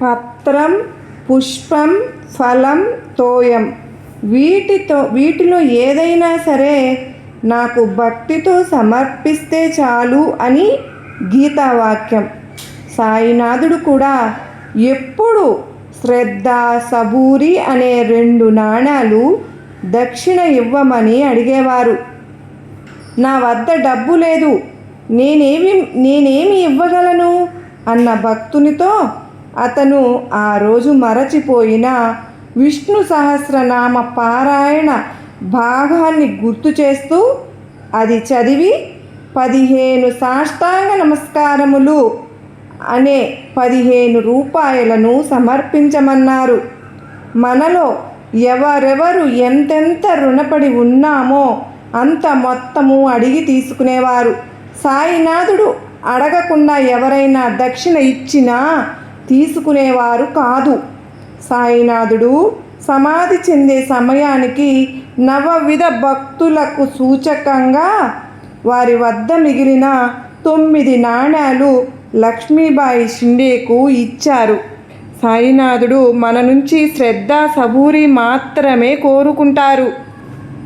పత్రం, పుష్పం, ఫలం, తోయం వీటిలో ఏదైనా సరే నాకు భక్తితో సమర్పిస్తే చాలు అని గీతావాక్యం. సాయినాథుడు కూడా ఎప్పుడు శ్రద్ధ, సబూరి అనే 2 నాణాలు దక్షిణ ఇవ్వమని అడిగేవారు. నా వద్ద డబ్బు లేదు, నేనేమి ఇవ్వగలను అన్న భక్తునితో అతను ఆ రోజు మరచిపోయిన విష్ణు సహస్రనామ పారాయణ భాగాన్ని గుర్తు చేస్తూ అది చదివి 15 సాష్టాంగ నమస్కారములు అనే 15 రూపాయలను సమర్పించమన్నారు. మనలో ఎవరెవరు ఎంతెంత రుణపడి ఉన్నామో అంత మొత్తము అడిగి తీసుకునేవారు. సాయినాథుడు అడగకుండా ఎవరైనా దక్షిణ ఇచ్చినా తీసుకునేవారు కాదు. సాయినాథుడు సమాధి చెందే సమయానికి నవవిధ భక్తులకు సూచకంగా వారి వద్ద మిగిలిన 9 నాణాలు లక్ష్మీబాయి షిండేకు ఇచ్చారు. సాయినాథుడు మన నుంచి శ్రద్ధ, సబూరి మాత్రమే కోరుకుంటారు.